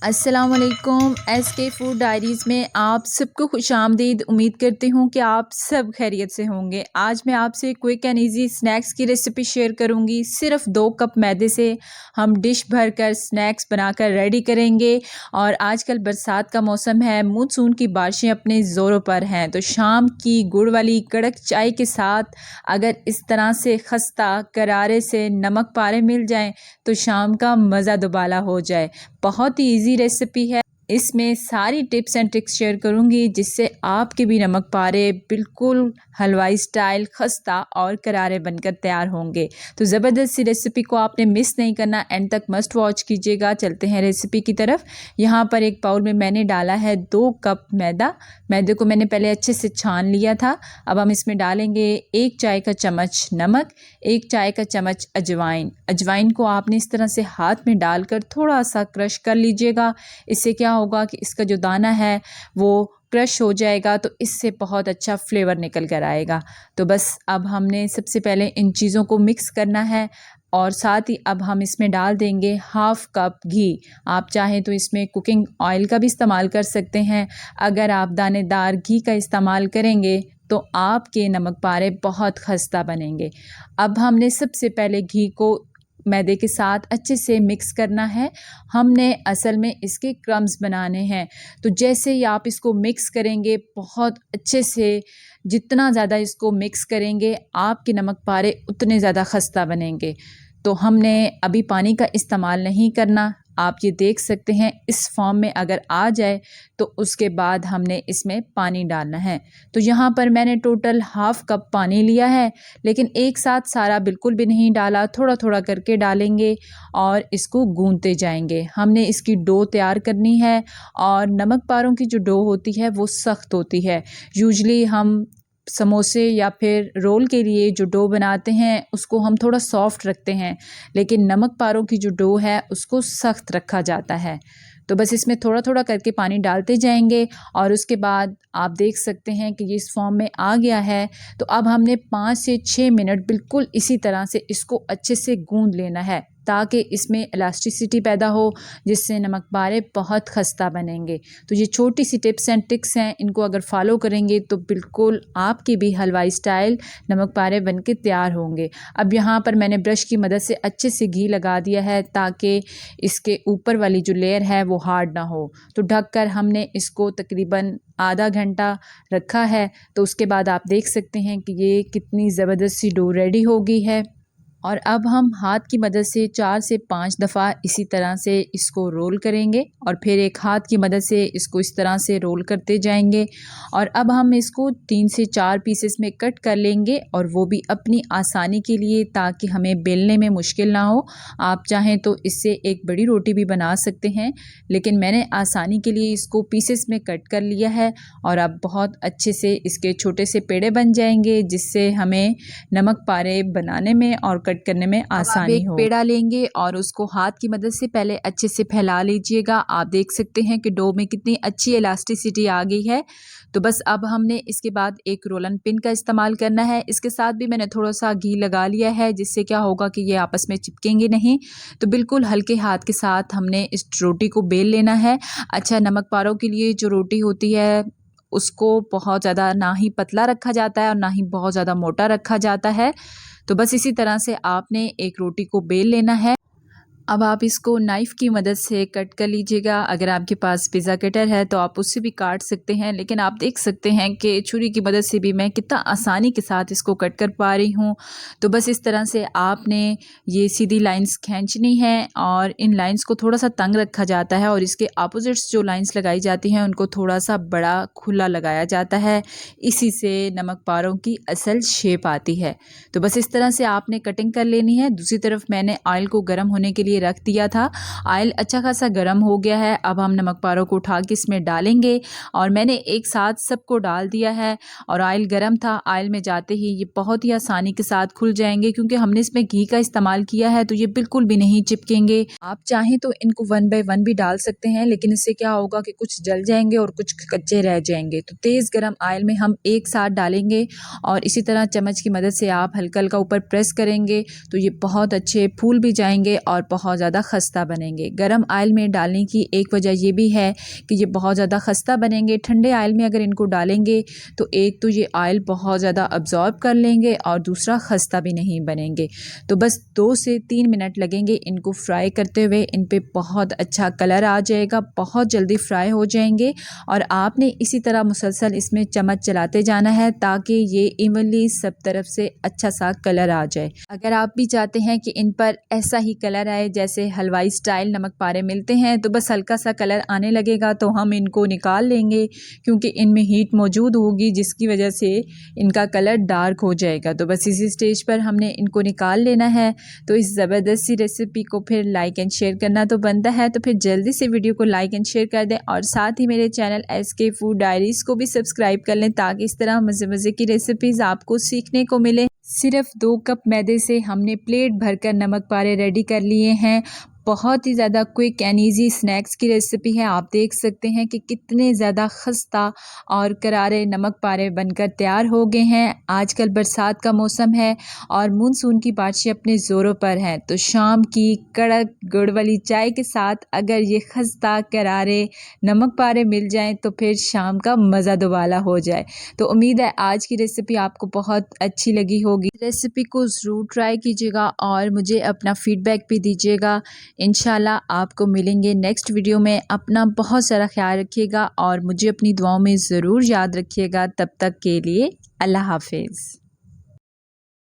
अस्सलामुअलैकुम। SK food diaries में आप सबको खुशामदीद। उम्मीद करती हूँ कि आप सब खैरियत से होंगे। आज मैं आपसे क्विक एंड इजी स्नैक्स की रेसिपी शेयर करूँगी। सिर्फ 2 कप मैदे से हम डिश भरकर स्नैक्स बनाकर रेडी करेंगे। और आजकल बरसात का मौसम है, मानसून की बारिशें अपने ज़ोरों पर हैं, तो शाम की गुड़ वाली कड़क चाय के साथ अगर इस तरह से खस्ता करारे से नमक पारे मिल जाएँ तो शाम का मज़ा दुबाला हो जाए। बहुत ही इजी रेसिपी है। इसमें सारी टिप्स एंड ट्रिक्स शेयर करूंगी जिससे आपके भी नमक पारे बिल्कुल हलवाई स्टाइल खस्ता और करारे बनकर तैयार होंगे। तो ज़बरदस्त सी रेसिपी को आपने मिस नहीं करना, एंड तक मस्ट वॉच कीजिएगा। चलते हैं रेसिपी की तरफ। यहाँ पर एक बाउल में मैंने डाला है 2 कप मैदा। मैदे को मैंने पहले अच्छे से छान लिया था। अब हम इसमें डालेंगे 1 चाय का चम्मच नमक, 1 चाय का चम्मच अजवाइन। अजवाइन को आपने इस तरह से हाथ में डालकर थोड़ा सा क्रश कर लीजिएगा। इससे क्या होगा कि इसका जो दाना है वो क्रश हो जाएगा, तो इससे बहुत अच्छा फ्लेवर निकल कर आएगा। तो बस अब हमने सबसे पहले इन चीज़ों को मिक्स करना है और साथ ही अब हम इसमें डाल देंगे 1/2 कप घी। आप चाहें तो इसमें कुकिंग ऑयल का भी इस्तेमाल कर सकते हैं। अगर आप दानेदार घी का इस्तेमाल करेंगे तो आपके नमक पारे बहुत खस्ता बनेंगे। अब हमने सबसे पहले घी को मैदे के साथ अच्छे से मिक्स करना है। हमने असल में इसके क्रम्स बनाने हैं, तो जैसे ही आप इसको मिक्स करेंगे बहुत अच्छे से, जितना ज़्यादा इसको मिक्स करेंगे आपके नमक पारे उतने ज़्यादा खस्ता बनेंगे। तो हमने अभी पानी का इस्तेमाल नहीं करना। आप ये देख सकते हैं इस फॉर्म में अगर आ जाए तो उसके बाद हमने इसमें पानी डालना है। तो यहाँ पर मैंने टोटल 1/2 कप पानी लिया है, लेकिन एक साथ सारा बिल्कुल भी नहीं डाला, थोड़ा थोड़ा करके डालेंगे और इसको गूंथते जाएंगे। हमने इसकी डो तैयार करनी है और नमक पारों की जो डो होती है वो सख्त होती है। यूजुअली हम समोसे या फिर रोल के लिए जो डो बनाते हैं उसको हम थोड़ा सॉफ्ट रखते हैं, लेकिन नमक पारों की जो डो है उसको सख्त रखा जाता है। तो बस इसमें थोड़ा थोड़ा करके पानी डालते जाएंगे और उसके बाद आप देख सकते हैं कि ये इस फॉर्म में आ गया है। तो अब हमने 5 से 6 मिनट बिल्कुल इसी तरह से इसको अच्छे से गूंद लेना है ताकि इसमें इलास्टिसिटी पैदा हो, जिससे नमक पारे बहुत खस्ता बनेंगे। तो ये छोटी सी टिप्स एंड ट्रिक्स हैं, इनको अगर फॉलो करेंगे तो बिल्कुल आपकी भी हलवाई स्टाइल नमक पारे बन के तैयार होंगे। अब यहाँ पर मैंने ब्रश की मदद से अच्छे से घी लगा दिया है ताकि इसके ऊपर वाली जो लेयर है वो हार्ड ना हो। तो ढककर हमने इसको तकरीबन आधा घंटा रखा है। तो उसके बाद आप देख सकते हैं कि ये कितनी ज़बरदस्त सी डो रेडी हो गई है। और अब हम हाथ की मदद से 4 से 5 दफ़ा इसी तरह से इसको रोल करेंगे और फिर एक हाथ की मदद से इसको इस तरह से रोल करते जाएंगे। और अब हम इसको 3 से 4 पीसेस में कट कर लेंगे, और वो भी अपनी आसानी के लिए ताकि हमें बेलने में मुश्किल ना हो। आप चाहें तो इससे एक बड़ी रोटी भी बना सकते हैं, लेकिन मैंने आसानी के लिए इसको पीसेस में कट कर लिया है। और अब बहुत अच्छे से इसके छोटे से पेड़े बन जाएंगे, जिससे हमें नमक पारे बनाने में और कट करने में आसानी हो। पेड़ा लेंगे और उसको हाथ की मदद से पहले अच्छे से फैला लीजिएगा। आप देख सकते हैं कि डो में कितनी अच्छी इलास्टिसिटी आ गई है। तो बस अब हमने इसके बाद एक रोलन पिन का इस्तेमाल करना है। इसके साथ भी मैंने थोड़ा सा घी लगा लिया है, जिससे क्या होगा कि ये आपस में चिपकेंगे नहीं। तो बिल्कुल हल्के हाथ के साथ हमने इस रोटी को बेल लेना है। अच्छा, नमक पारों के लिए जो रोटी होती है उसको बहुत ज़्यादा ना ही पतला रखा जाता है और ना ही बहुत ज़्यादा मोटा रखा जाता है। तो बस इसी तरह से आपने एक रोटी को बेल लेना है। अब आप इसको नाइफ़ की मदद से कट कर लीजिएगा। अगर आपके पास पिज़्ज़ा कटर है तो आप उससे भी काट सकते हैं, लेकिन आप देख सकते हैं कि छुरी की मदद से भी मैं कितना आसानी के साथ इसको कट कर पा रही हूँ। तो बस इस तरह से आपने ये सीधी लाइंस खींचनी है और इन लाइंस को थोड़ा सा तंग रखा जाता है, और इसके अपोजिट्स जो लाइंस लगाई जाती हैं उनको थोड़ा सा बड़ा खुला लगाया जाता है। इसी से नमक पारों की असल शेप आती है। तो बस इस तरह से आपने कटिंग कर लेनी है। दूसरी तरफ मैंने ऑयल को गर्म होने के लिए रख दिया था। ऑयल अच्छा खासा गर्म हो गया है। अब हम नमक पारों को उठा के इसमें डालेंगे, और मैंने एक साथ सबको डाल दिया है। और ऑयल गर्म था, ऑयल में जाते ही ये बहुत ही आसानी के साथ खुल जाएंगे, क्योंकि हमने इसमें घी का इस्तेमाल किया है, तो ये बिल्कुल भी नहीं चिपकेंगे। आप चाहें तो इनको 1 बाय 1 भी डाल सकते हैं, लेकिन इससे क्या होगा कि कुछ जल जाएंगे और कुछ कच्चे रह जाएंगे। तो तेज़ गर्म ऑयल में हम एक साथ डालेंगे और इसी तरह चम्मच की मदद से आप हल्का हल्का ऊपर प्रेस करेंगे तो ये बहुत अच्छे फूल भी जाएंगे और बहुत बहुत ज़्यादा खस्ता बनेंगे। गर्म ऑयल में डालने की एक वजह ये भी है कि ये बहुत ज़्यादा खस्ता बनेंगे। ठंडे ऑयल में अगर इनको डालेंगे तो एक तो ये ऑयल बहुत ज़्यादा अब्जॉर्ब कर लेंगे और दूसरा खस्ता भी नहीं बनेंगे। तो बस 2 से 3 मिनट लगेंगे इनको फ्राई करते हुए। इन पे बहुत अच्छा कलर आ जाएगा, बहुत जल्दी फ्राई हो जाएंगे और आपने इसी तरह मुसलसल इसमें चम्मच चलाते जाना है ताकि ये इवनली सब तरफ से अच्छा सा कलर आ जाए। अगर आप भी चाहते हैं कि इन पर ऐसा ही कलर आए जैसे हलवाई स्टाइल नमक पारे मिलते हैं, तो बस हल्का सा कलर आने लगेगा तो हम इनको निकाल लेंगे, क्योंकि इनमें हीट मौजूद होगी जिसकी वजह से इनका कलर डार्क हो जाएगा। तो बस इसी स्टेज पर हमने इनको निकाल लेना है। तो इस ज़बरदस्त सी रेसिपी को फिर लाइक एंड शेयर करना तो बनता है, तो फिर जल्दी से वीडियो को लाइक एंड शेयर कर दें और साथ ही मेरे चैनल SK फूड डायरीज़ को भी सब्सक्राइब कर लें ताकि इस तरह मज़े मज़े की रेसिपीज़ आपको सीखने को मिले। सिर्फ 2 कप मैदे से हमने प्लेट भरकर नमक पारे रेडी कर लिए हैं। बहुत ही ज़्यादा क्विक एंड ईजी स्नैक्स की रेसिपी है। आप देख सकते हैं कि कितने ज़्यादा खस्ता और करारे नमक पारे बनकर तैयार हो गए हैं। आजकल बरसात का मौसम है और मानसून की बारिशें अपने ज़ोरों पर हैं, तो शाम की कड़क गुड़ वाली चाय के साथ अगर ये खस्ता करारे नमक पारे मिल जाएं तो फिर शाम का मज़ा दुबाला हो जाए। तो उम्मीद है आज की रेसिपी आपको बहुत अच्छी लगी होगी। रेसिपी को ज़रूर ट्राई कीजिएगा और मुझे अपना फीडबैक भी दीजिएगा। इंशाल्लाह आपको मिलेंगे नेक्स्ट वीडियो में। अपना बहुत सारा ख्याल रखिएगा और मुझे अपनी दुआओं में ज़रूर याद रखिएगा। तब तक के लिए अल्लाह हाफिज़।